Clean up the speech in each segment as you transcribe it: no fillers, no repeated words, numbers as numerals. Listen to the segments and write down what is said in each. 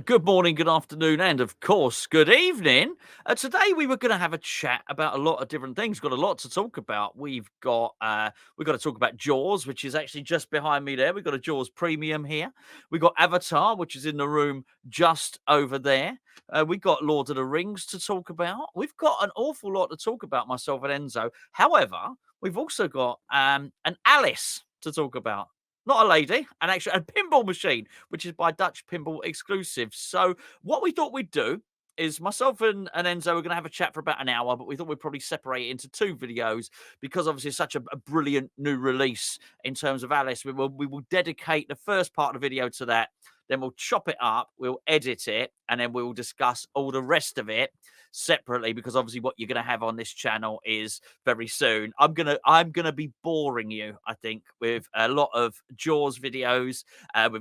Good morning, good afternoon, and of course, good evening. Today we were going to have a chat about a lot of different things. Got a lot to talk about. We've got to talk about Jaws, which is actually just behind me there. We've got a Jaws Premium here. We've got Avatar, which is in the room just over there. We've got Lord of the Rings to talk about. We've got an awful lot to talk about, myself and Enzo. However, we've also got an Alice to talk about. Not a lady, and actually a pinball machine, which is by Dutch Pinball Exclusive. So what we thought we'd do is myself and Enzo are going to have a chat for about an hour, but we thought we'd probably separate it into two videos because obviously it's such a brilliant new release in terms of Alice. We will dedicate the first part of the video to that. Then we'll chop it up, we'll edit it, and then we'll discuss all the rest of it separately because obviously what you're going to have on this channel is very soon. I'm gonna be boring you, I think, with a lot of Jaws videos,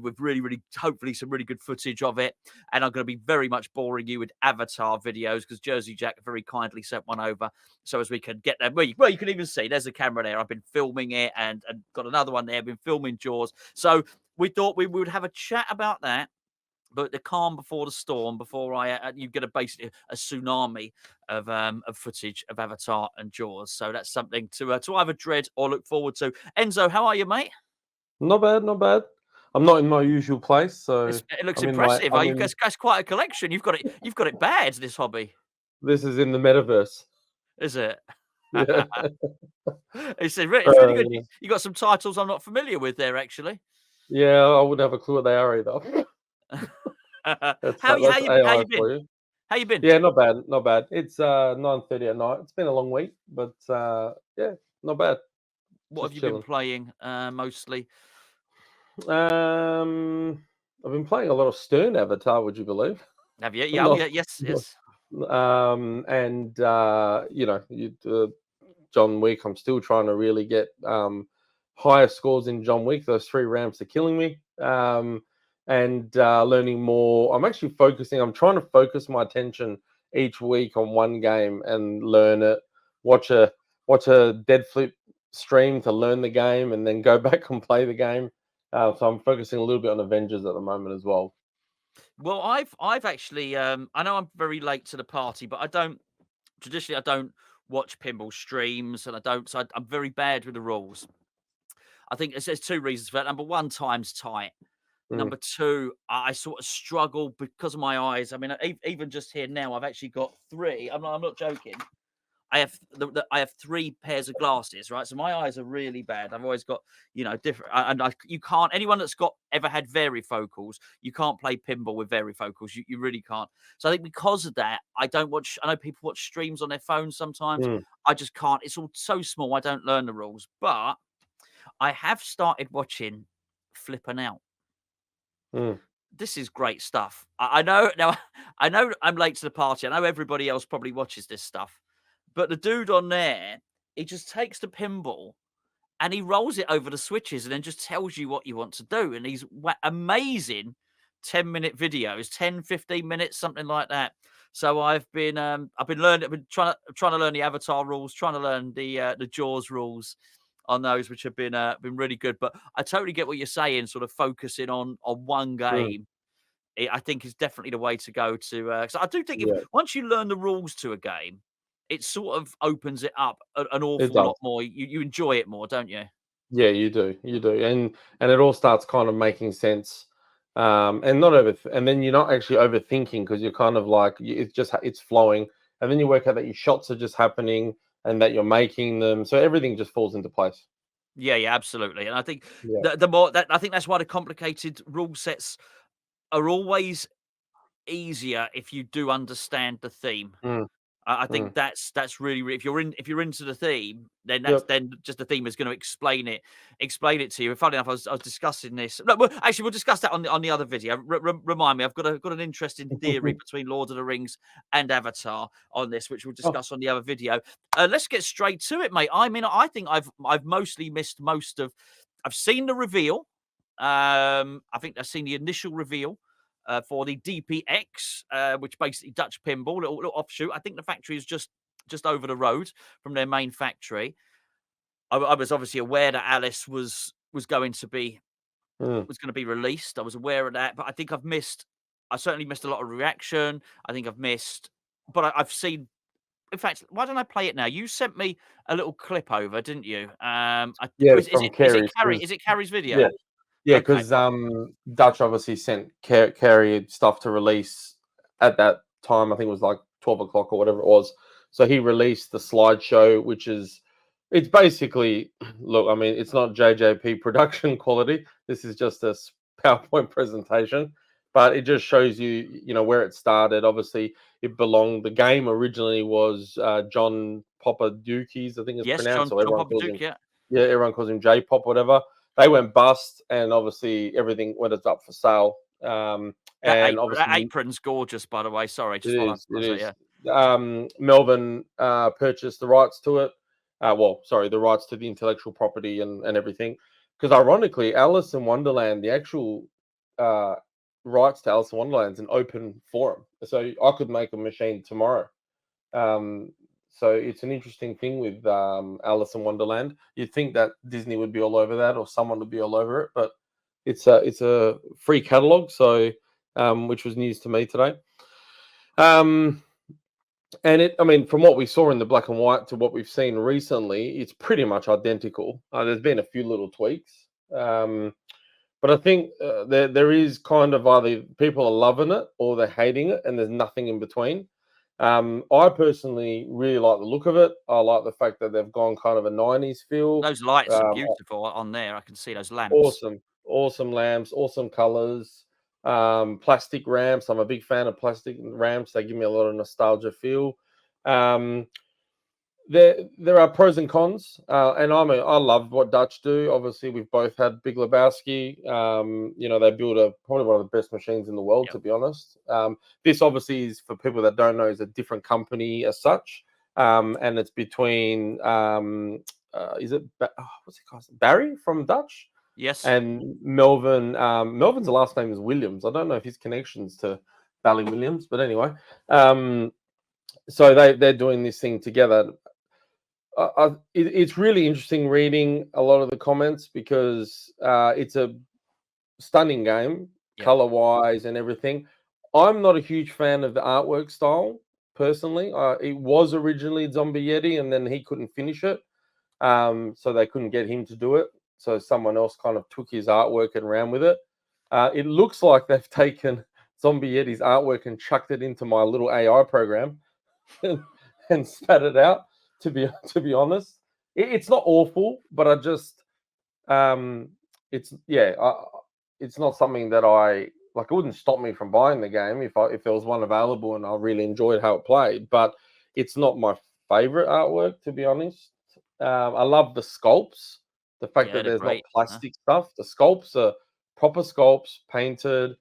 with really hopefully some really good footage of it, and I'm going to be very much boring you with Avatar videos because Jersey Jack very kindly sent one over so as we can get them. Well, you can even see there's a camera there. I've been filming it and got another one there. I've been filming Jaws, so we thought we would have a chat about that. But the calm before the storm, before you get basically a tsunami of footage of Avatar and Jaws. So that's something to either dread or look forward to. Enzo, how are you, mate? Not bad, not bad. I'm not in my usual place, so It looks I'm in my impressive. I'm You in guys, that's quite a collection. You've got it. You've got it bad. This hobby, this is in the metaverse. is it? Yeah. It's really good. Yeah. You got some titles I'm not familiar with there, actually. Yeah, I wouldn't have a clue what they are either. That's how you how that's you how AI you been? for you. How you been? Yeah, not bad, not bad. It's 9:30 at night. It's been a long week, but yeah, not bad. What have Just you been chilling. playing mostly? I've been playing a lot of Stern Avatar, would you believe? Have you? Yeah, oh, Not, yeah, yes, not yes. and John Wick. I'm still trying to really get higher scores in John Wick. Those three ramps are killing me. And learning more. I'm actually focusing. I'm trying to focus my attention each week on one game and learn it. Watch a watch a dead flip stream to learn the game, and then go back and play the game. So I'm focusing a little bit on Avengers at the moment as well. Well, I've actually I know I'm very late to the party, but I don't traditionally I don't watch pinball streams and I don't so I'm very bad with the rules. I think there's two reasons for that. Number one, time's tight. Mm. Number two, I sort of struggle because of my eyes. I mean, even just here now, I've actually got three. I'm not joking. I have three pairs of glasses, right? So my eyes are really bad. I've always got, different, and you can't. Anyone that's got ever had varifocals, you can't play pinball with varifocals. You really can't. So I think because of that, I don't watch. I know people watch streams on their phones sometimes. Mm. I just can't. It's all so small. I don't learn the rules, but I have started watching Flipping Out. Mm. This is great stuff. I know now. I know I'm late to the party. I know everybody else probably watches this stuff, but the dude on there, he just takes the pinball and he rolls it over the switches and then just tells you what you want to do. And these amazing 10-minute videos, 10, 15 minutes, something like that. So I've been learning, I've been trying to learn the Avatar rules, trying to learn the Jaws rules on those, which have been really good. But I totally get what you're saying, sort of focusing on one Mm. game. I think is definitely the way to go to. So I do think if Yeah, once you learn the rules to a game, it sort of opens it up an it awful does. lot more. You enjoy it more, don't you? Yeah, you do, and it all starts kind of making sense, and not over, and then you're not actually overthinking because you're kind of like it's just it's flowing, and then you work out that your shots are just happening and that you're making them, so everything just falls into place. Yeah, yeah, absolutely. And I think Yeah. the more that I think that's why the complicated rule sets are always easier if you do understand the theme. Mm. I Mm. think that's really if you're into the theme, then that's Yep. then just the theme is going to explain it to you. And funny enough, I was discussing this. No, well, actually, we'll discuss that on the other video. Remind me, I've got an interesting theory between Lord of the Rings and Avatar on this, which we'll Oh. discuss on the other video. Let's get straight to it, mate. I mean, I think I've mostly missed most of. I've seen the reveal. I think I've seen the initial reveal for the DPX, which basically Dutch Pinball, little offshoot. I think the factory is just over the road from their main factory. I was obviously aware that Alice was going to be Mm. released. I was aware of that, but I think I've missed. I certainly missed a lot of reaction. I think I've missed, but I've seen. In fact, why don't I play it now? You sent me a little clip over, didn't you? Yeah, Is from it is it Carey's Carrie? 'cause Is it Carrie's yeah, video? yeah, Okay, because Dutch obviously sent Carey stuff to release at that time. I think it was like 12 o'clock or whatever it was. So he released the slideshow, which is it's basically look. I mean, it's not JJP production quality. This is just a PowerPoint presentation, but it just shows you, where it started. Obviously, it belonged. The game originally was John Popadiuk's, I think it's yes, pronounced, John so John everyone calls Popadiuk, him. yeah. Yeah, everyone calls him J Pop, whatever. They went bust, and obviously everything went up for sale. And That obviously apron's gorgeous, by the way. Sorry, it just while is, I it say, is. yeah. Melbourne purchased the rights to it. Well, sorry, the rights to the intellectual property and everything. Because ironically, Alice in Wonderland, the actual uh, rights to Alice in Wonderland is an open forum. So I could make a machine tomorrow. Um, so it's an interesting thing with Alice in Wonderland. You'd think that Disney would be all over that, or someone would be all over it, but it's a free catalog. So which was news to me today. Um, and I mean, from what we saw in the black and white to what we've seen recently, it's pretty much identical. There's been a few little tweaks. But I think there is kind of either people are loving it or they're hating it, and there's nothing in between. I personally really like the look of it. I like the fact that they've gone kind of a 90s feel. Those lights are Um, beautiful on there. I can see those lamps. awesome lamps, awesome colors, plastic ramps. I'm a big fan of plastic ramps. They give me a lot of nostalgia feel. Um, there are pros and cons, and I love what Dutch do. Obviously, we've both had Big Lebowski. They build probably one of the best machines in the world, Yep. to be honest. This obviously is, for people that don't know, is a different company as such, and it's between is it what's it called, Barry from Dutch Yes. and Melvin. Melvin's last name is Williams. I don't know if his connections to Bally Williams, but anyway. So they're doing this thing together. It's really interesting reading a lot of the comments because it's a stunning game, Yep. color wise and everything. I'm not a huge fan of the artwork style personally. It was originally Zombie Yeti, and then he couldn't finish it, so they couldn't get him to do it. So someone else kind of took his artwork and ran with it. It looks like they've taken Zombie Yeti's artwork and chucked it into my little AI program and spat it out. To be honest, it's not awful, but I just it's it's not something that I like. It wouldn't stop me from buying the game if there was one available and I really enjoyed how it played. But it's not my favorite artwork, to be honest. I love the sculpts. The fact Yeah, that they're there's not great. plastic stuff. The sculpts are proper sculpts, painted.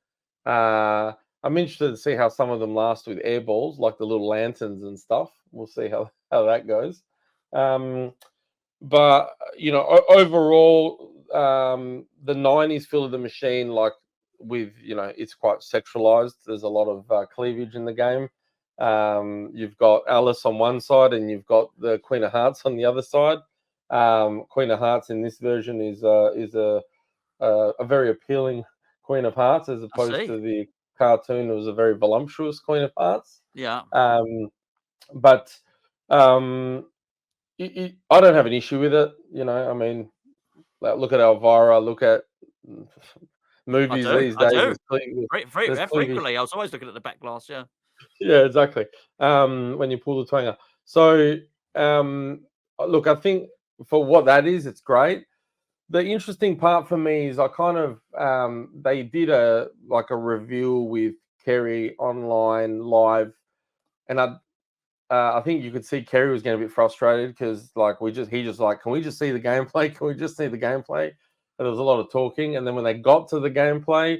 I'm interested to see how some of them last with air balls, like the little lanterns and stuff. We'll see how that goes. But overall, the 90s feel of the machine, like with it's quite sexualized. There's a lot of cleavage in the game. You've got Alice on one side, and you've got the Queen of Hearts on the other side. Queen of Hearts in this version is a very appealing Queen of Hearts, as I opposed see. to the cartoon. It was a very voluptuous Queen of Hearts. Yeah. But um, I don't have an issue with it. I mean, look at Elvira. Look at I movies do. these I days. do. There's cleavage. Frequently. I was always looking at the back glass, yeah. Yeah, exactly. When you pull the twanger. So, look, I think for what that is, it's great. The interesting part for me is I kind of they did a review with Kerry online live, and I think you could see Kerry was getting a bit frustrated because he just like, can we just see the gameplay? Can we just see the gameplay? And there was a lot of talking, and then when they got to the gameplay,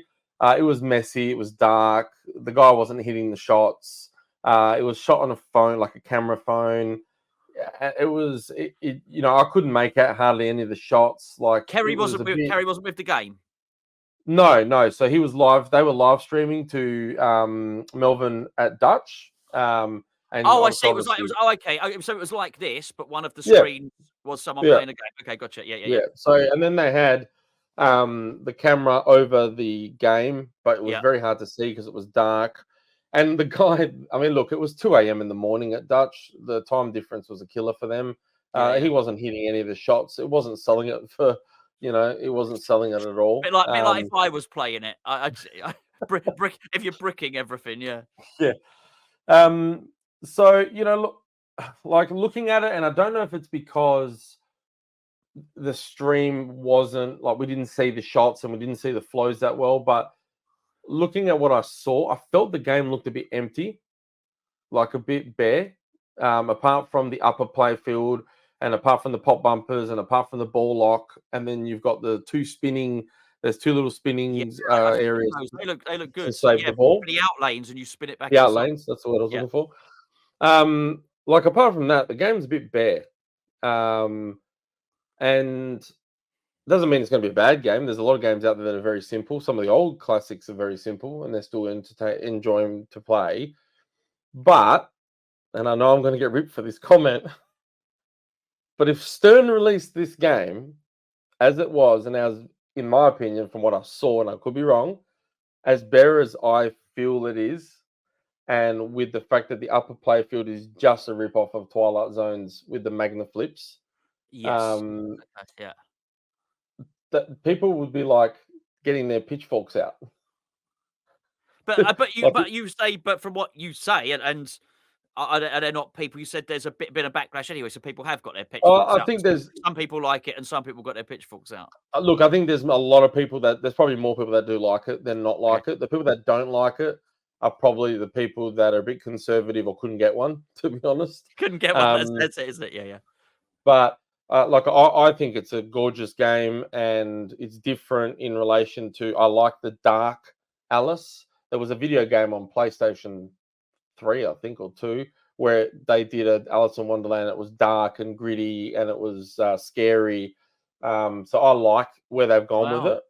it was messy. It was dark. The guy wasn't hitting the shots. It was shot on a phone, like a camera phone. I couldn't make out hardly any of the shots. Like Kerry it was wasn't a bit. with the game. No. So he was live. They were live streaming to Melvin at Dutch. And Oh, I see. obviously, okay. So it was like this, but one of the yeah, screens was someone yeah, playing a game. Okay, gotcha. Yeah. yeah. So and then they had the camera over the game, but it was Yeah, very hard to see because it was dark. And the guy, I mean, look, it was 2 a.m. in the morning at Dutch. The time difference was a killer for them. yeah, He yeah. wasn't hitting any of the shots. It wasn't selling it for, it wasn't selling it at all. Bit like if I was playing it, I brick if you're bricking everything, yeah. Yeah. Um, so, look, like looking at it, and I don't know if it's because the stream wasn't like we didn't see the shots and we didn't see the flows that well, but looking at what I saw, I felt the game looked a bit empty, like a bit bare. Apart from the upper play field and apart from the pop bumpers and apart from the ball lock, and then you've got the two spinning. There's two little Yeah, spinning I've seen areas those. They look to good. So, save yeah, the for ball. the out lanes and you spin it back The out inside. lanes. That's the word I was Yeah. looking for. Like apart from that, the game's a bit bare. Um, and doesn't mean it's going to be a bad game. There's a lot of games out there that are very simple. Some of the old classics are very simple, and they're still enjoying to play. But, and I know I'm going to get ripped for this comment, but if Stern released this game as it was, and as in my opinion, from what I saw, and I could be wrong, as bare as I feel it is, and with the fact that the upper playfield is just a rip off of Twilight Zones with the Magna flips, Yes. um, Yeah. that people would be like getting their pitchforks out. But, but you Like, but you say but from what you say, and are there not people you said there's a bit of backlash anyway, so people have got their pitchforks I out. think there's Some people like it and some people got their pitchforks out. look. I think there's a lot of people that there's probably more people that do like it than not Okay. like it. The people that don't like it are probably the people that are a bit conservative or couldn't get one, to be honest. Couldn't get one. Um, That's it, isn't it? Yeah, yeah. but like I think it's a gorgeous game and it's different in relation to. I like the Dark Alice. There was a video game on PlayStation 3, I think, or 2, where they did a Alice in Wonderland. It was dark and gritty and it was scary. So I like where they've gone with Wow. it,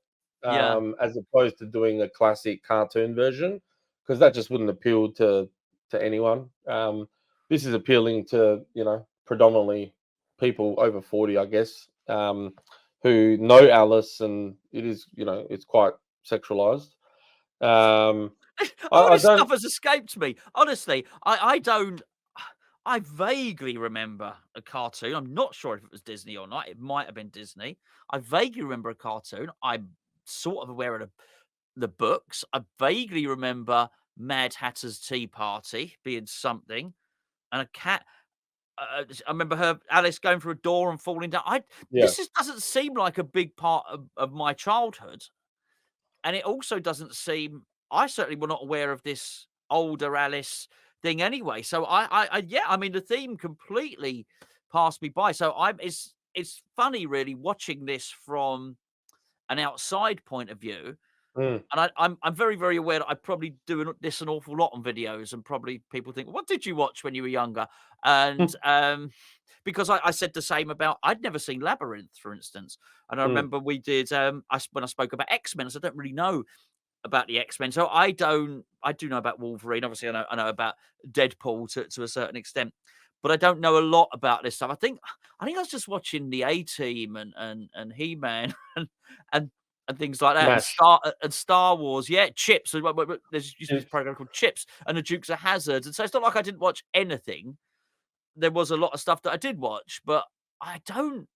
Yeah. as opposed to doing a classic cartoon version, because that just wouldn't appeal to anyone. This is appealing to predominantly people over 40, I guess, who know Alice, and it is it's quite sexualized. Um, All I this don't. stuff has escaped me. Honestly, I don't. I vaguely remember a cartoon. I'm not sure if it was Disney or not. It might have been Disney. I vaguely remember a cartoon. I'm sort of aware of the books. I vaguely remember Mad Hatter's Tea Party being something, and a cat. I remember her Alice going through a door and falling down. Yeah. This just doesn't seem like a big part of my childhood. And it also doesn't seem I certainly were not aware of this older Alice thing anyway. So yeah, I mean, the theme completely passed me by. So it's funny really watching this from an outside point of view. Mm. And I'm very, very aware that I probably do this an awful lot on videos, and probably people think, "What did you watch when you were younger?" And because I said the same about I'd never seen Labyrinth, for instance, and I Mm. remember we did when I spoke about X-Men, I said, I don't really know about the X-Men. So I do know about Wolverine. Obviously, I know about Deadpool to a certain extent, but I don't know a lot about this stuff. I think I was just watching the A-Team and He-Man and and things like that, Mash. and Star Wars. Yeah, Chips. There's used to be this It's program called Chips and the Dukes of Hazzard, and so it's not like I didn't watch anything. There was a lot of stuff that I did watch, but I don't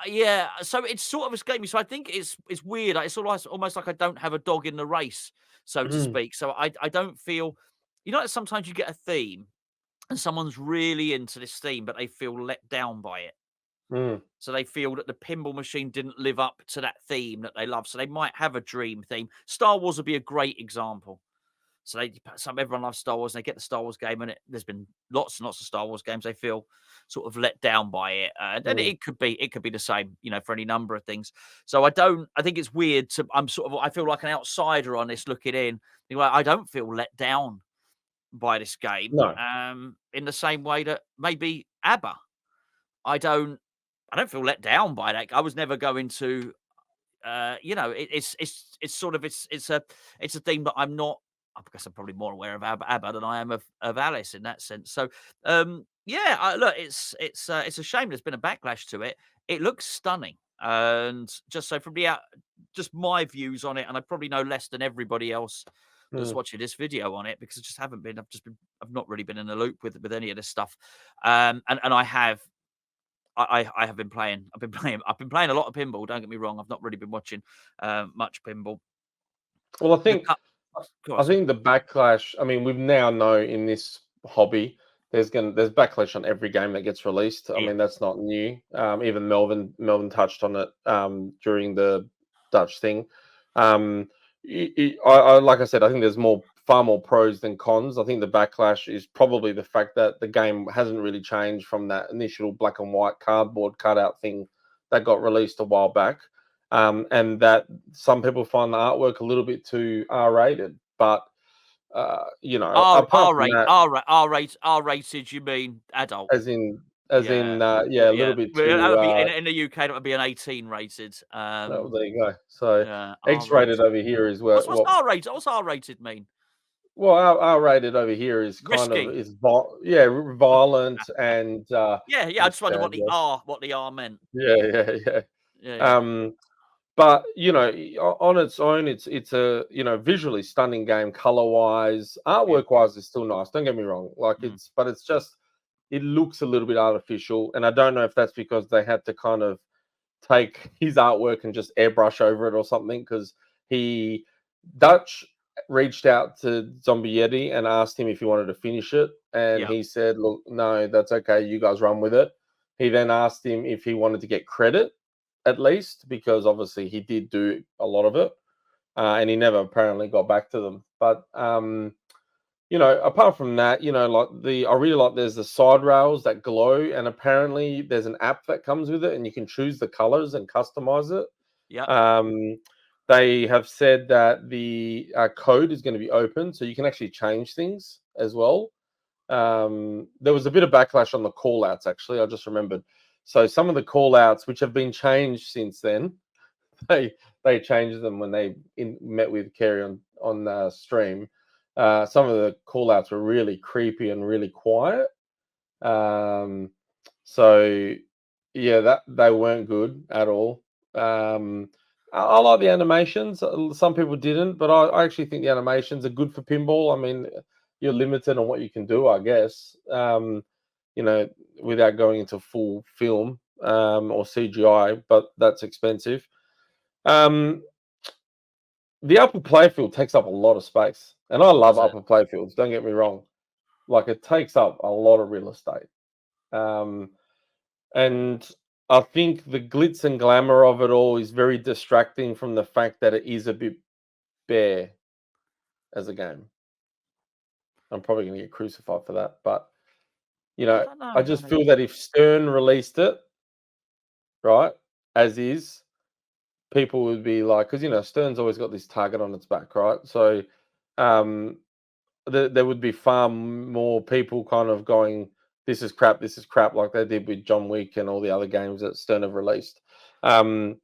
yeah, so it's sort of escaped me. So I think it's weird. It's almost like I don't have a dog in the race, so to mm, speak. So I don't feel, that sometimes you get a theme and someone's really into this theme, but they feel let down by it. mm, So they feel that the pinball machine didn't live up to that theme that they love. So they might have a dream theme. Star Wars would be a great example. So everyone loves Star Wars, and they get the Star Wars game, and there's been lots and lots of Star Wars games. They feel sort of let down by it, and mm, it could be the same, for any number of things. So I don't. I think it's weird to. I feel like an outsider on this looking in. Like, I don't feel let down by this game, no. in the same way that maybe ABBA. I don't. I don't feel let down by that. I was never going to it's sort of it's a theme that I'm not. I guess I'm probably more aware of ABBA than I am of Alice in that sense. So yeah, look, it's a shame there's been a backlash to it. It looks stunning. and just so from the out, just my views on it, and I probably know less than everybody else that's Mm. watching this video on it because I just haven't been. I've not really been in the loop with any of this stuff. And I have. I have been playing. I've been playing a lot of pinball. Don't get me wrong. I've not really been watching much pinball. Well, The cut. Go on, I sorry. think the backlash. I mean, we now know in this hobby, there's backlash on every game that gets released. I Yeah. mean, that's not new. Even Melvin touched on it during the Dutch thing. Like I said, I think there's far more pros than cons. I think the backlash is probably the fact that the game hasn't really changed from that initial black and white cardboard cutout thing that got released a while back. And that some people find the artwork a little bit too R-rated. But apart from that, R rated. You mean adult? as in, Yeah, yeah, a little yeah. bit Well, that too. would be in the UK. That would be an 18 rated. Oh, there you go. So Yeah, R X-rated rated. over here is What's what. R rated? What's R rated mean? Well, R-rated over here is kind of Risky. violent and Yeah. I what's just wondered bad, yeah, what the R meant. yeah. Yeah. Um, But on its own, it's a visually stunning game, color wise, Yeah. artwork wise, is still nice. Don't get me wrong. Mm. But it's just it looks a little bit artificial, and I don't know if that's because they had to kind of take his artwork and just airbrush over it or something. Because he Dutch reached out to Zombie Yeti and asked him if he wanted to finish it, and Yeah. he said, "Look, no, that's okay. You guys run with it." He then asked him if he wanted to get credit at least, because obviously he did do a lot of it, and he never apparently got back to them. But apart from that, I really like there's the side rails that glow, and apparently there's an app that comes with it, and you can choose the colors and customize it. Yeah. Um, they have said that the code is going to be open, so you can actually change things as well. There was a bit of backlash on the call outs, actually. I just remembered. So some of the call outs, which have been changed since then, they changed them when they met with Kerry on stream. Some of the call outs were really creepy and really quiet. Um, so yeah, that they weren't good at all. I like the animations. Some people didn't, but I actually think the animations are good for pinball. I mean, you're limited on what you can do, I guess. You know, without going into full film or CGI, but that's expensive. Um, the upper playfield takes up a lot of space, and I love Does it? upper playfields. Don't get me wrong; like it takes up a lot of real estate. Um, and I think the glitz and glamour of it all is very distracting from the fact that it is a bit bare as a game. I'm probably going to get crucified for that, but I don't know. I I don't just know. feel that if Stern released it right as is, people would be like, because Stern's always got this target on its back, right? So um, there would be far more people kind of going, this is crap, like they did with John Wick and all the other games that Stern have released. Y-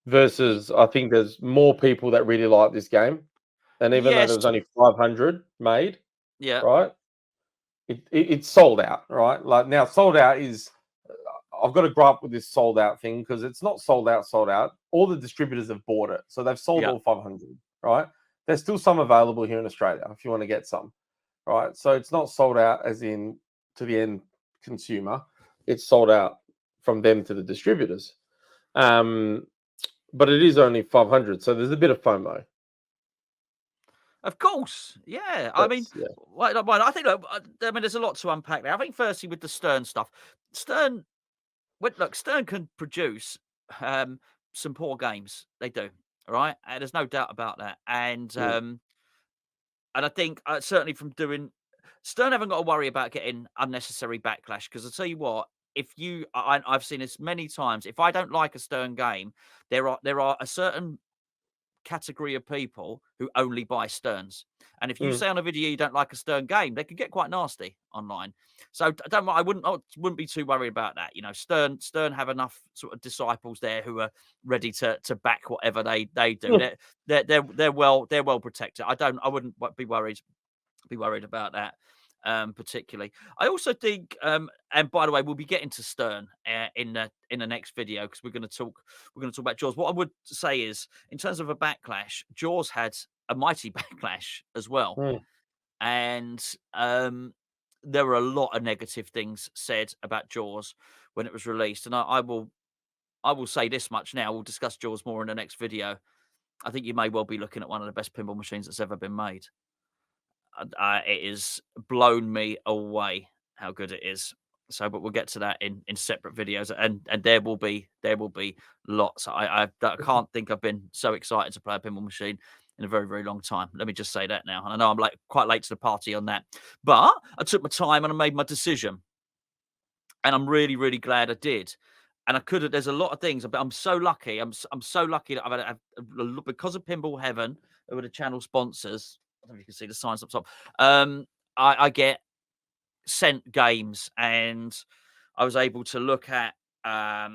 Versus, I think there's more people that really like this game, and even though there Yes. was only 500 made, Yeah. right? It's sold out, right? Like now, sold out is. I've got to grow up with this sold out thing because it's not sold out, sold out. All the distributors have bought it, so they've sold Yeah. all 500, right? There's still some available here in Australia if you want to get some, right? So it's not sold out as in to the end consumer. It's sold out from them to the distributors. Um, but it is only 500, so there's a bit of FOMO. Of course, yeah. I mean, That's yeah. I think. Look, I mean, there's a lot to unpack there. I think, firstly, with the Stern stuff, Stern. Look, Stern can produce um, some poor games. They do, right? And there's no doubt about that. Mm, And I think certainly from doing Stern haven't got to worry about getting unnecessary backlash because I tell you what, if you, I've seen this many times. If I don't like a Stern game, there are a certain category of people who only buy Sterns. And if you mm. say on a video you don't like a Stern game, they can get quite nasty online. So don't I wouldn't be too worried about that. Stern have enough sort of disciples there who are ready to back whatever they do. Mm. They're well protected. I wouldn't be worried about that. particularly. I also think, and by the way, we'll be getting to Stern in the next video because we're going to talk about Jaws. What I would say is, in terms of a backlash, Jaws had a mighty backlash as well, Mm, and there were a lot of negative things said about Jaws when it was released. And I will say this much now. We'll discuss Jaws more in the next video. I think you may well be looking at one of the best pinball machines that's ever been made. It has blown me away how good it is. So, but we'll get to that in separate videos, and there will be lots. I can't think I've been so excited to play a pinball machine in a very, very long time. Let me just say that now. And I know I'm like quite late to the party on that, but I took my time and I made my decision, and I'm really, really glad I did. And I could have. There's a lot of things, but I'm so lucky. I'm so lucky that because of Pinball Heaven, who are the channel sponsors. I don't know if you can see the signs up top. I get sent games, and I was able to look at. I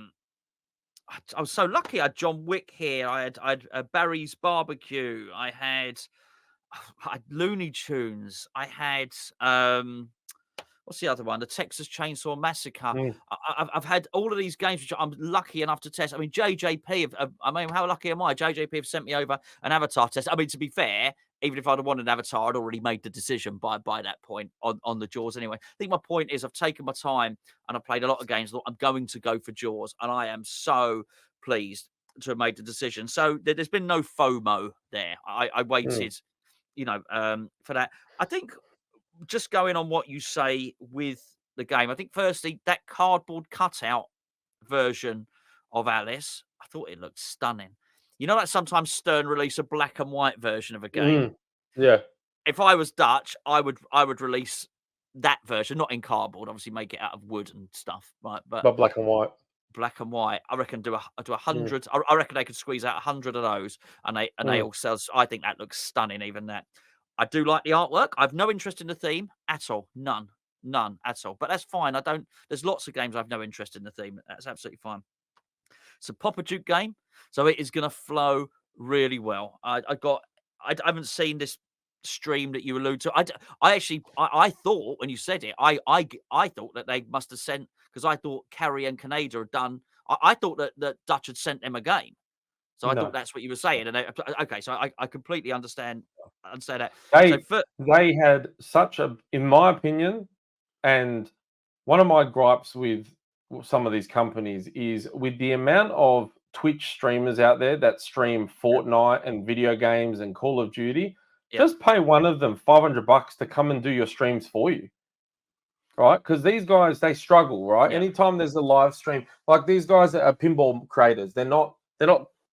was so lucky. I had John Wick here. I had Barry's Barbecue. I had Looney Tunes. I had what's the other one? The Texas Chainsaw Massacre. mm. I've had all of these games which I'm lucky enough to test. I mean, JJP. I mean, how lucky am I? JJP have sent me over an Avatar test. I mean, to be fair, even if I'd have wanted an Avatar, I'd already made the decision by that point on the Jaws anyway. I think my point is I've taken my time and I've played a lot of games. I'm going to go for Jaws, and I am so pleased to have made the decision. So there's been no FOMO there. I Mm. waited, for that. I think just going on what you say with the game, I think firstly that cardboard cutout version of Alice, I thought it looked stunning. You know, like sometimes Stern release a black and white version of a game. Mm. Yeah, If I was Dutch, I would release that version, not in cardboard, obviously make it out of wood and stuff, right? But but black and white. black and white, I reckon do a Mm. hundred. I reckon they could squeeze out 100 of those, and they Mm. all sell. I think that looks stunning. Even that, I do like the artwork. I've no interest in the theme at all. None at all. But that's fine. I don't. There's lots of games I've no interest in the theme. That's absolutely fine. It's a Popadiuk game, so it is going to flow really well. I haven't seen this stream that you allude to. I actually, I thought when you said it, I thought that they must have sent, because I thought Carrie and Canada had done. I thought that Dutch had sent them a game, so I thought No, that's what you were saying. And okay, so I completely understand that. So they for they had such a, in my opinion, and one of my gripes with some of these companies is with the amount of Twitch streamers out there that stream yeah, Fortnite and video games and Call of Duty. yeah, Just pay one of them $500 to come and do your streams for you, right? Because these guys, they struggle, right? yeah, Anytime there's a live stream, like these guys that are pinball creators, they're not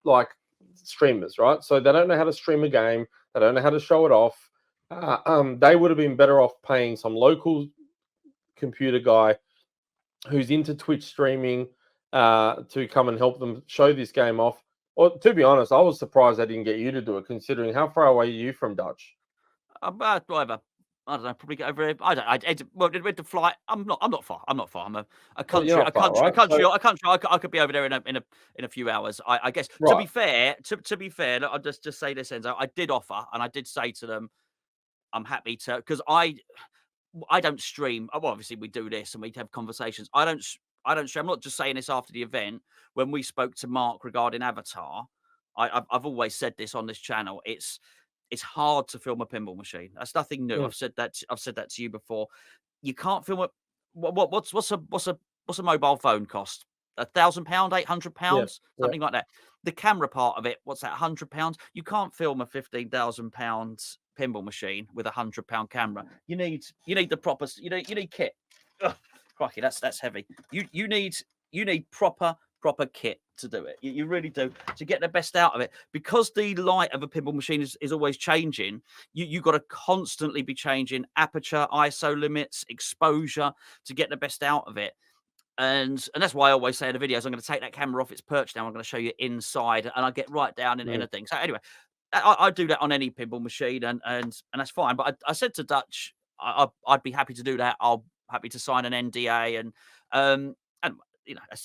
like streamers, right? So they don't know how to stream a game, they don't know how to show it off. They would have been better off paying some local computer guy who's into Twitch streaming to come and help them show this game off. Or to be honest, I was surprised they didn't get you to do it, considering how far away are you from Dutch? whatever. I don't know. Probably get over here. I don't. Well, with the flight, I'm not. I'm not far. I'm not far. I'm a Well, you're country. A not far, country. A right? country. So, A country. I could be over there in a few hours. I guess. To be right, fair. To be fair, look, I'll just say this, Enzo. I did offer, and I did say to them, I'm happy to, because I don't stream. Well, obviously we do this and we have conversations. I don't stream. I'm not just saying this after the event. When we spoke to Mark regarding Avatar, I've always said this on this channel. It's hard to film a pinball machine. That's nothing new. mm, I've said that to you before. You can't film it. What's a mobile phone cost? £1,000, £800, yeah, yeah, something like that. The camera part of it, what's that? £100. You can't film a £15,000 pinball machine with £100 camera. You need the proper. You need kit. Ugh, crikey, that's heavy. You need proper kit to do it. You really do, to get the best out of it, because the light of a pinball machine is always changing. You've got to constantly be changing aperture, ISO limits, exposure to get the best out of it. And that's why I always say in the videos, I'm going to take that camera off its perch now. I'm going to show you inside, and I get right down in mm, a thing. So anyway, I do that on any pinball machine, and that's fine. But I said to Dutch, I'd be happy to do that. I'll happy to sign an NDA, and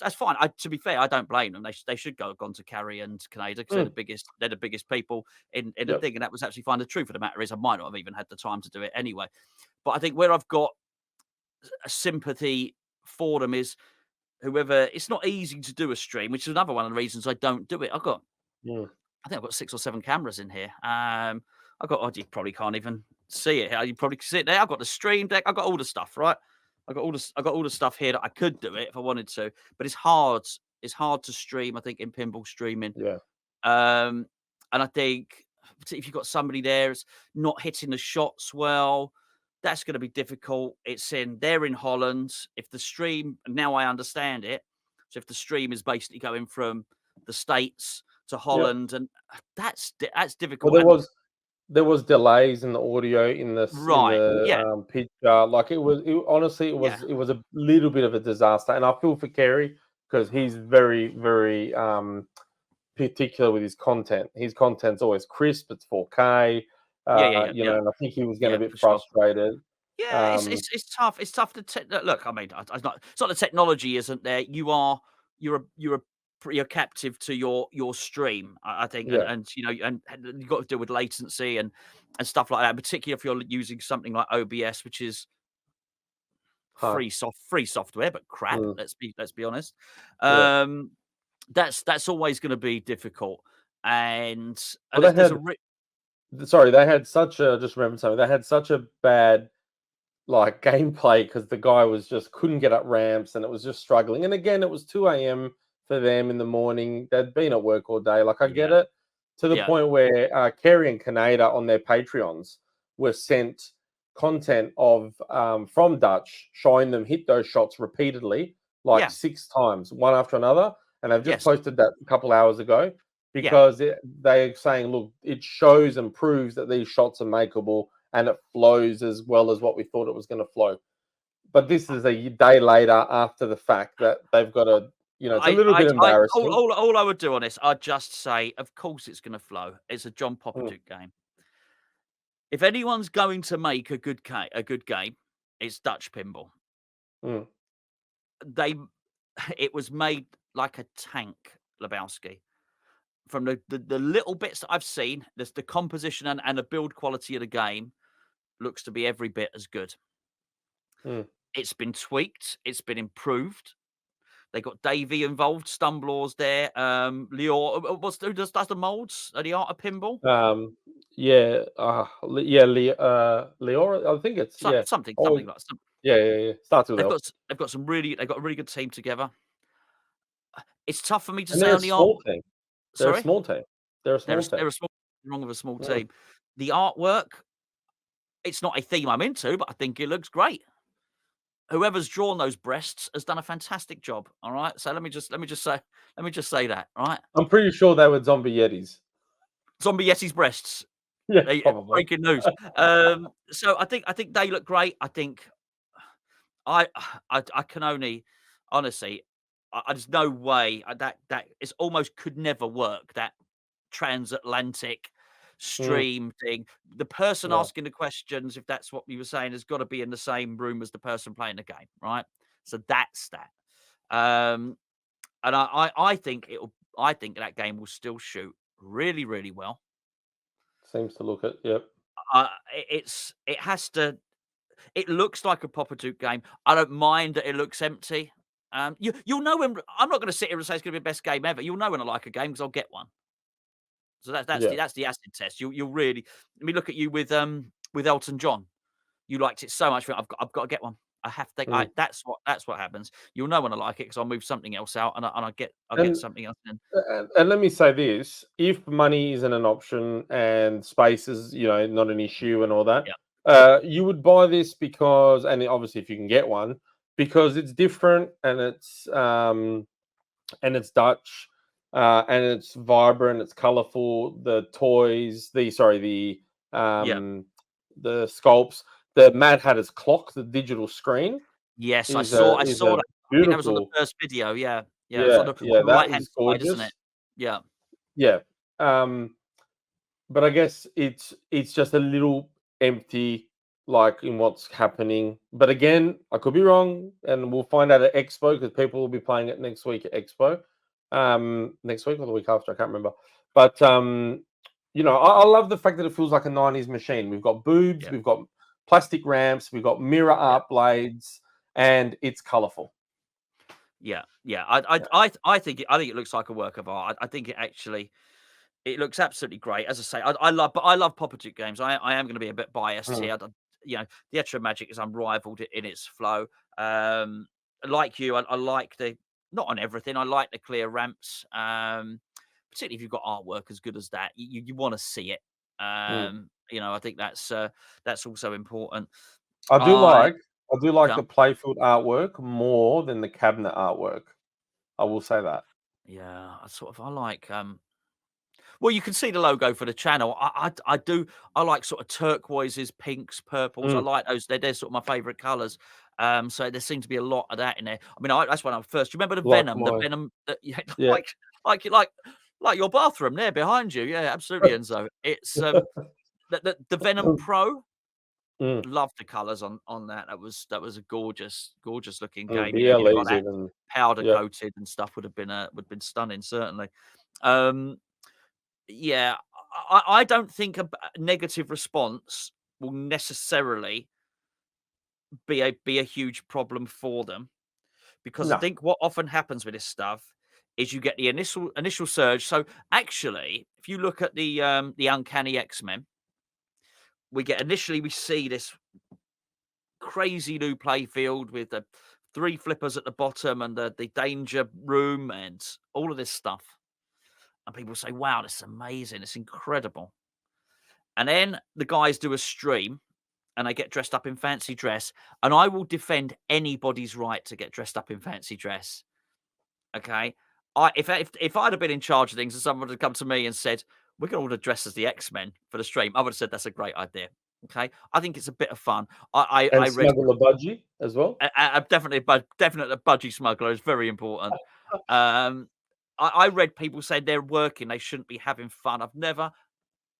that's fine. To be fair, I don't blame them. They should go gone to Carrie and Canada because Mm, they're the biggest people in the yep. thing, and that was actually fine. The truth of the matter is, I might not have even had the time to do it anyway. But I think where I've got a sympathy for them is whoever. It's not easy to do a stream, which is another one of the reasons I don't do it. Mm, I think I've got 6 or 7 cameras in here. I've got. Oh, you probably can't even see it. You probably can see it there. I've got the stream deck. I've got all the stuff, right? I got all the stuff here that I could do it if I wanted to, but it's hard. It's hard to stream. I think in pinball streaming, yeah. and I think particularly if you've got somebody there that's not hitting the shots well, that's going to be difficult. They're in Holland. If the stream now I understand it. So if the stream is basically going from the States to Yep. Holland, and that's Well, difficult. And there was delays in the audio in right, the yeah, picture. Like honestly, yeah, it was a little bit of a disaster, and I feel for Kerry because he's very particular with his content. His content's always crisp. It's 4K. yeah, yeah, yeah, You yeah, know, and I think he was getting a yeah, bit for sure. frustrated. Yeah, Um, it's tough. It's tough to look. I mean, it's not the technology isn't there. You're captive to your stream. I think, yeah, and and you've got to deal with latency and stuff like that. Particularly if you're using something like OBS, which is hard. free software, but crap. Mm, Let's be honest. yeah. Um, that's always going to be difficult. And Well, there's a they had such a just remember something. They had such a bad like gameplay because the guy was just couldn't get up ramps and it was just struggling. And again, it was 2 a.m. for them in the morning. They'd been at work all day. Like I get yeah, it to the yeah, point where Kerry and Canada on their Patreons were sent content of from Dutch showing them hit those shots repeatedly, like yeah, 6 times, one after another. And they've just yes, posted that a couple hours ago yeah. because they're saying, look, it shows and proves that these shots are makeable and it flows as well as what we thought it was going to flow. But this is a day later after the fact that they've got to, it's a little bit embarrassing. All I would do on this, I'd just say, of course it's going to flow. It's a John Mm, Popadiuk game. If anyone's going to make a good game, it's Dutch Pinball. mm, They, it was made like a tank, Lebowski. From the little bits that I've seen, there's the composition and the build quality of the game looks to be every bit as good. mm. It's been tweaked. It's been improved. They got Davey involved, Stumblor's there. Lior, who does the molds? The art of pinball, Yeah, yeah, Leora. I think it's Oh, something like. yeah. Starts with L. They've got a really good team together. It's tough for me to And say they're a on the art. small team. They're a Sorry, small team. They're a small team. they're a small wrong of a small Mm. team. The artwork, it's not a theme I'm into, but I think it looks great. Whoever's drawn those breasts has done a fantastic job. All right, so let me just say that. All right, I'm pretty sure they were zombie yetis. Zombie Yeti's breasts. Yeah, They probably. breaking news. So I think they look great. I think I I can only honestly, there's no way that it's almost could never work. That transatlantic Mm, stream thing. The person yeah. asking the questions, if that's what you were saying, has got to be in the same room as the person playing the game, right? So that's that. Um, and I think that game will still shoot really well. Seems to look it. Yep. It has to. It looks like a Popadiuk game. I don't mind that it looks empty. You'll know when I'm not going to sit here and say it's going to be the best game ever. You'll know when I like a game because I'll get one. So Yeah. that's the acid test. You'll really let me look at you with Elton John. You liked it so much. I've got to get one. I have to. Mm. That's what happens. You'll know when I like it because I'll move something else out and I'll get And something else in. and let me say this: if money isn't an option and space is, not an issue and all that, Yeah, you would buy this because, and obviously if you can get one, because it's different and it's Dutch, and it's vibrant, it's colorful. The toys, yeah. the sculpts, the Mad Hatter's clock, the digital screen Yes, I is saw a that. I think that was on the beautiful. first video. Yeah, yeah. It's Yeah, yeah, on the right that hand is side, isn't it? gorgeous. Yeah. Yeah. But I guess it's just a little empty like in what's happening. But again, I could be wrong, and we'll find out at Expo because people will be playing it next week at Expo. Next week or the week after, I can't remember. But I love the fact that it feels like a '90s machine. We've got boobs, Yeah, we've got plastic ramps, we've got mirror yeah, art blades, and it's colourful. yeah, yeah. Yeah. I think it looks like a work of art. I think it looks absolutely great. As I say, I love Popadiuk games. I am going to be a bit biased Mm, here. The Etro Magic is unrivaled in its flow. Um, like you, I like the not on everything. I like the clear ramps. Particularly if you've got artwork as good as that, you want to see it. mm. I think that's also important. I do I like I do like the Come, playfield artwork more than the cabinet artwork. I will say that. yeah, I like well, you can see the logo for the channel. I do. I like sort of turquoises, pinks, purples. I Mm, like those. They're sort of my favourite colours. So there seems to be a lot of that in there. I mean, that's when I first. Do you remember the like Venom? The my Venom that yeah, yeah. like like your bathroom there behind you. Yeah, absolutely, Enzo. It's the Venom Pro. Mm, Love the colours on that. That was a gorgeous looking game. the You'd got LEs that even. powder Yeah. coated and stuff would have been stunning certainly. Um, yeah, I don't think a negative response will necessarily be a huge problem for them because I No. think what often happens with this stuff is you get the initial surge. So actually, if you look at the Uncanny X-Men, we see this crazy new playfield with the three flippers at the bottom and the danger room and all of this stuff. And people say, "Wow, this is amazing! It's incredible." And then the guys do a stream and they get dressed up in fancy dress, and I will defend anybody's right to get dressed up in fancy dress. Okay, if I'd have been in charge of things and someone had come to me and said we're going to all dress as the X-Men for the stream, I would have said that's a great idea. Okay, I think it's a bit of fun. I And read smuggle a budgie as well? definitely, but definitely a budgie smuggler is very important. Um, I read people say they're working, they shouldn't be having fun. I've never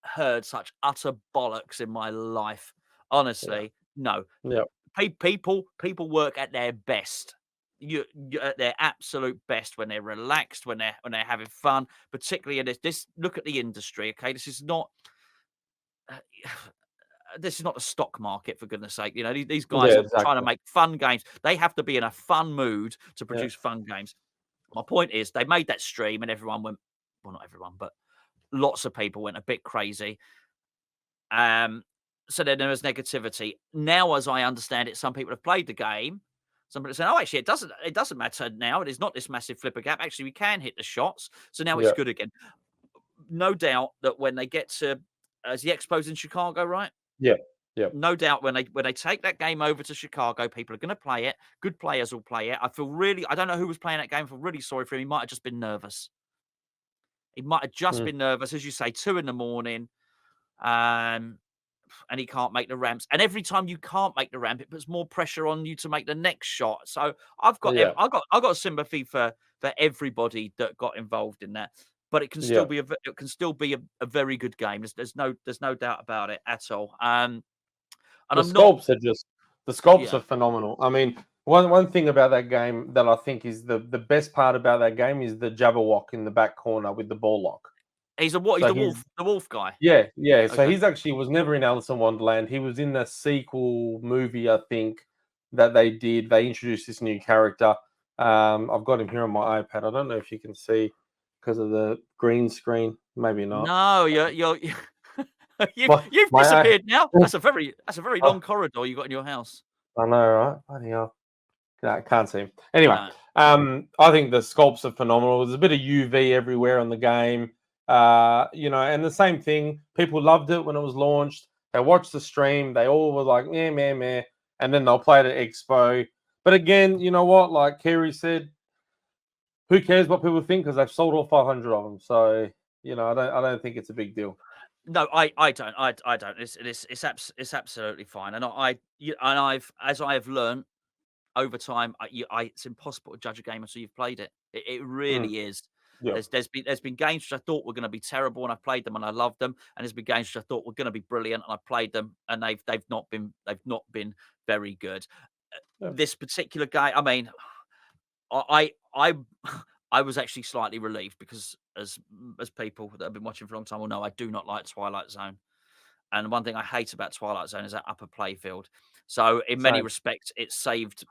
heard such utter bollocks in my life. Yeah. Honestly, no. Yeah. People work at their best. You at their absolute best when they're relaxed, when they're having fun. Particularly in this. Look at the industry. Okay, uh, this is not the stock market for goodness sake. These guys Yeah, are trying to exactly. make fun games. They have to be in a fun mood to Yeah. produce fun games. My point is, they made that stream and everyone went. Well, not everyone, but lots of people went a bit crazy. Um, so then there was negativity. Now, as I understand it, some people have played the game. Some people are saying, "Oh, actually, it doesn't matter now. It is not this massive flipper gap. Actually, we can hit the shots. So now it's Yeah. good again." No doubt that when they get to as the Expos in Chicago, right? Yeah. Yeah. No doubt when they take that game over to Chicago, people are going to play it. Good players will play it. I don't know who was playing that game. I feel really sorry for him. He might have just been nervous. He might have just Mm. been nervous, as you say, 2 in the morning. Um, and he can't make the ramps. And every time you can't make the ramp, it puts more pressure on you to make the next shot. So Yeah. I've got sympathy for everybody that got involved in that. But it can still Yeah. be a very good game. There's no doubt about it at all. And The I'm not sculpts are just the sculpts are yeah. phenomenal. I mean, one thing about that game that I think is the best part about that game is the Jabberwock in the back corner with the ball lock. He's So he's the wolf guy. yeah, yeah. So Okay. he's actually was never in Alice in Wonderland. He was in the sequel movie, I think, that they did. They introduced this new character. I've got him here on my iPad. I don't know if you can see because of the green screen. Maybe not. No, you're My you've my disappeared now. That's a very long corridor you got in your house. I know, right? Bloody hell. Can't see him. Anyway, No. I think the sculpts are phenomenal. There's a bit of UV everywhere on the game. And the same thing. People loved it when it was launched. They watched the stream. They all were like, meh, meh, meh. And then they'll play it at Expo. But again, you know what? Like Kerry said, who cares what people think because they've sold all 500 of them. So, I don't think it's a big deal. No, I don't. I don't. It's absolutely fine. And as I have learned over time, it's impossible to judge a game until you've played it. It Mm, really is. Yeah. There's been games which I thought were going to be terrible, and I played them and I loved them, and there's been games which I thought were going to be brilliant, and I played them, and they've not been very good. Yeah. This particular game, I mean, I I was actually slightly relieved because as people that have been watching for a long time will know, I do not like Twilight Zone. And one thing I hate about Twilight Zone is that upper playfield. So in many Same. respects, it saved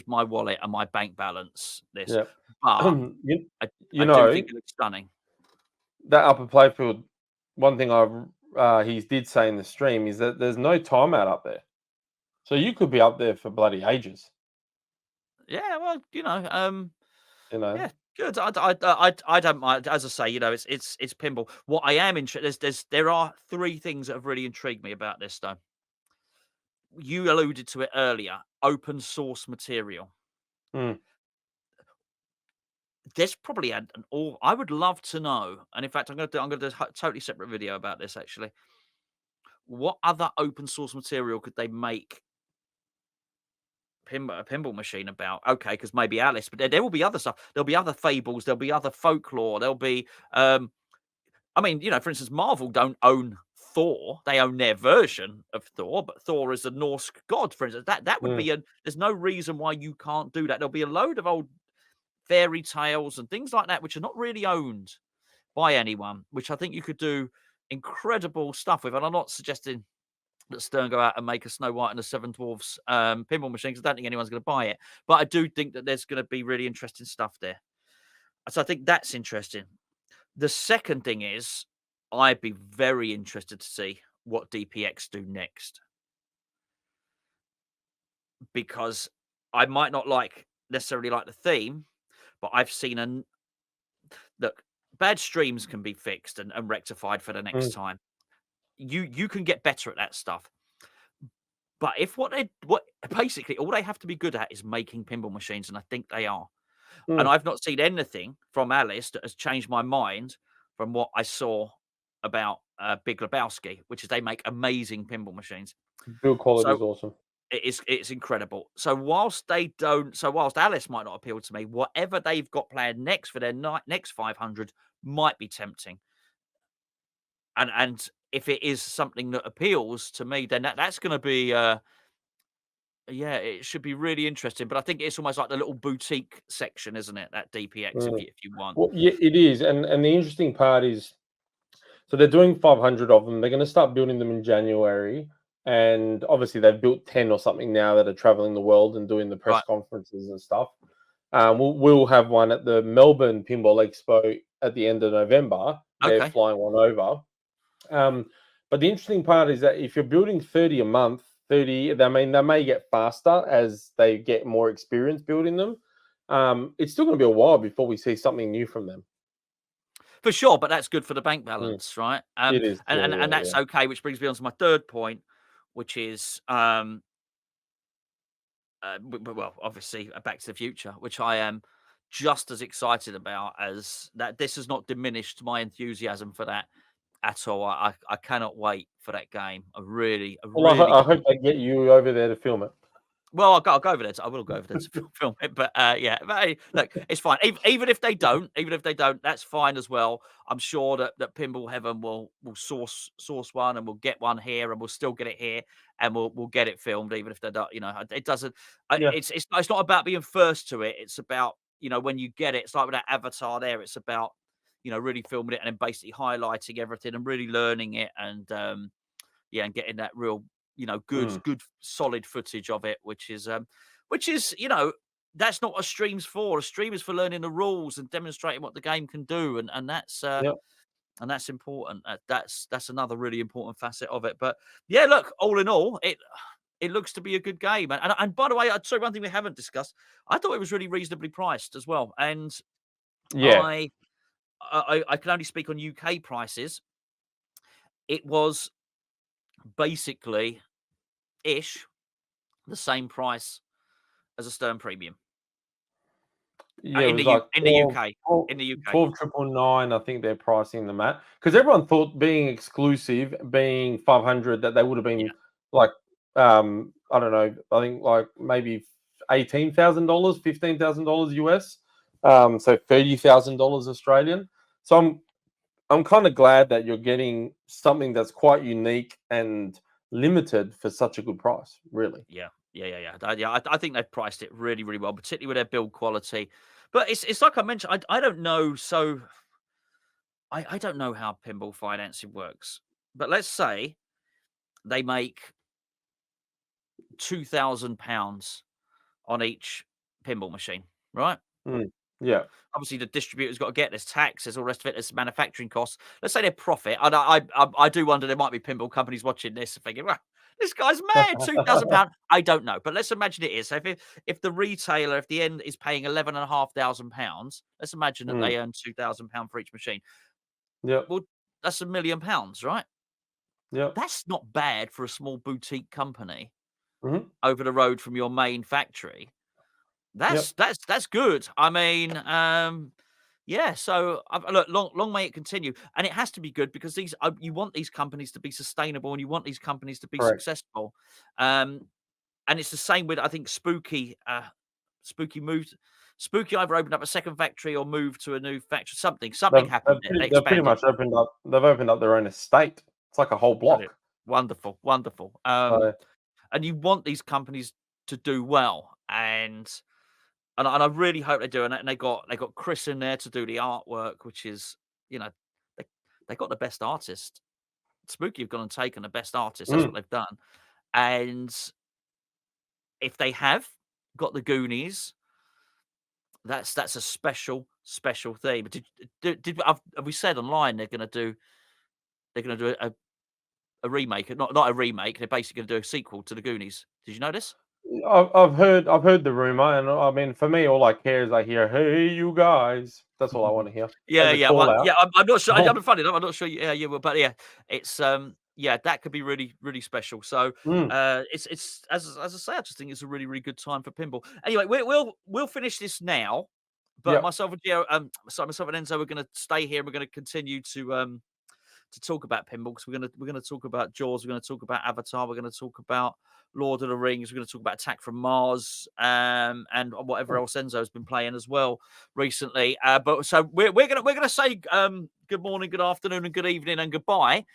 my wallet and my bank balance. This, Yeah. but you, I you I do know think it looks stunning. that upper playfield. One thing he did say in the stream is that there's no timeout up there, so you could be up there for bloody ages. Yeah, well, You know. yeah, good. I don't mind. As I say, it's pinball. What I am interested there are three things that have really intrigued me about this though. You alluded to it earlier. Open source material. Mm, There's probably an all. I would love to know, and in fact, I'm gonna do a totally separate video about this actually. What other open source material could they make a pinball machine about? Okay, because maybe Alice, but there will be other stuff. There'll be other fables. There'll be other folklore. There'll be, I mean, for instance, Marvel don't own Thor. They own their version of Thor, but Thor is a Norse god, for instance. That would mm, be there's no reason why you can't do that. There'll be a load of old fairy tales and things like that, which are not really owned by anyone, which I think you could do incredible stuff with. And I'm not suggesting that Stern go out and make a Snow White and the Seven Dwarfs pinball machine, because I don't think anyone's going to buy it. But I do think that there's going to be really interesting stuff there. So I think that's interesting. The second thing is, I'd be very interested to see what DPX do next, because I might not necessarily like the theme, but I've seen look, bad streams can be fixed and rectified for the next mm, time. You can get better at that stuff. But if what basically all they have to be good at is making pinball machines, and I think they are. And mm. I've not seen anything from Alice that has changed my mind from what I saw about Big Lebowski, which is they make amazing pinball machines. Build quality So is awesome. it's incredible. So whilst Alice might not appeal to me, whatever they've got planned next for their next 500 might be tempting. And if it is something that appeals to me, then that's going to be yeah, it should be really interesting. But I think it's almost like the little boutique section, isn't it? That DPX, Mm. if you want. Well, yeah, it is, and the interesting part is, so they're doing 500 of them. They're going to start building them in January, and obviously they've built 10 or something now that are traveling the world and doing the press Right. conferences and stuff. We'll have one at the Melbourne Pinball Expo at the end of November. They're Okay. flying one over. But the interesting part is that if you're building 30 a month, 30, I mean, they may get faster as they get more experience building them. It's still going to be a while before we see something new from them. For sure, but that's good for the bank Mm, balance, right? it is. Yeah, And yeah, that's yeah. okay, which brings me on to my third point, which is well, obviously, Back to the Future, which I am just as excited about as that. This has not diminished my enthusiasm for that at all. I cannot wait for that game. I Well, really I hope they get you over there to film it. Well, I'll go over there. I will go over there to film it. But yeah, but, hey, look, it's fine. Even if they don't, that's fine as well. I'm sure that Pinball Heaven will source one, and we'll get one here, and we'll still get it here, and we'll get it filmed, even if they don't. It doesn't. Yeah. It's not about being first to it. It's about when you get it. It's like with that Avatar there. It's about really filming it and then basically highlighting everything and really learning it, and yeah, and getting that real Mm, good solid footage of it, which is that's not what a stream's for. A stream is for learning the rules and demonstrating what the game can do, yeah. and that's important. That's another really important facet of it. But yeah, look, all in all, it looks to be a good game. And by the way, sorry, one thing we haven't discussed, I thought it was really reasonably priced as well. And Yeah. I can only speak on UK prices. It was basically ish the same price as a Stern Premium Yeah, it was like in the UK. 12, In the UK, 12,999, I think they're pricing them at. Because everyone thought being exclusive, being 500, that they would have yeah, been like, I don't know, I think like maybe $18,000, $15,000 US. so $30,000 Australian. So I'm kind of glad that you're getting something that's quite unique and limited for such a good price. Really. Yeah, I think they've priced it really, really well, particularly with their build quality. But it's like I mentioned, I don't know. So I don't know how pinball financing works. But let's say they make £2,000 on each pinball machine, right? Mm, yeah. Obviously, the distributor's got to get there's tax, there's all the rest of it, there's manufacturing costs. Let's say their profit. And I do wonder there might be pinball companies watching this and thinking, well, this guy's mad, £2,000. I don't know, but let's imagine it is. So if the retailer, if the end is paying £11,500, let's imagine that Mm, they earn £2,000 for each machine. yep. Well, that's £1,000,000, right? Yep. That's not bad for a small boutique company Hmm. over the road from your main factory. Yep. That's good. I mean, yeah. So look, long may it continue, and it has to be good because these you want these companies to be sustainable, and you want these companies to be Correct. successful. And it's the same with I think Spooky. Spooky moved. Spooky either opened up a second factory or moved to a new factory. Something happened there. They They've pretty expanded. much opened up. They've opened up their own estate. It's like a whole Brilliant. block. Wonderful, wonderful. So, And you want these companies to do well, and I really hope they do. And they got Chris in there to do the artwork, which is, you know, they they got the best artist. Spooky have gone and taken the best artist. That's mm, what they've done. And if they have got the Goonies, that's a special thing. But have we said online they're gonna do a remake? Not a remake. They're basically gonna do a sequel to the Goonies. Did you know this? I've heard the rumor, and I mean, for me, all I care is I hear, "Hey, you guys." That's all I want to hear Yeah, as a yeah. call Well, out. yeah, I'm not sure. I'm funny enough, I'm not sure. Yeah, yeah. Well, but yeah, it's yeah, that could be really, really special. So, Mm, it's as I say, I just think it's a really, really good time for pinball. Anyway, we'll finish this now. But yep. myself and Gio, sorry, myself and Enzo, we're going to stay here. We're going to continue to talk about pinball because we're gonna talk about Jaws. We're going to talk about Avatar. We're going to talk about Lord of the Rings. We're going to talk about Attack from Mars, and whatever else Enzo's been playing as well recently. But so we're gonna say good morning, good afternoon, and good evening, and goodbye.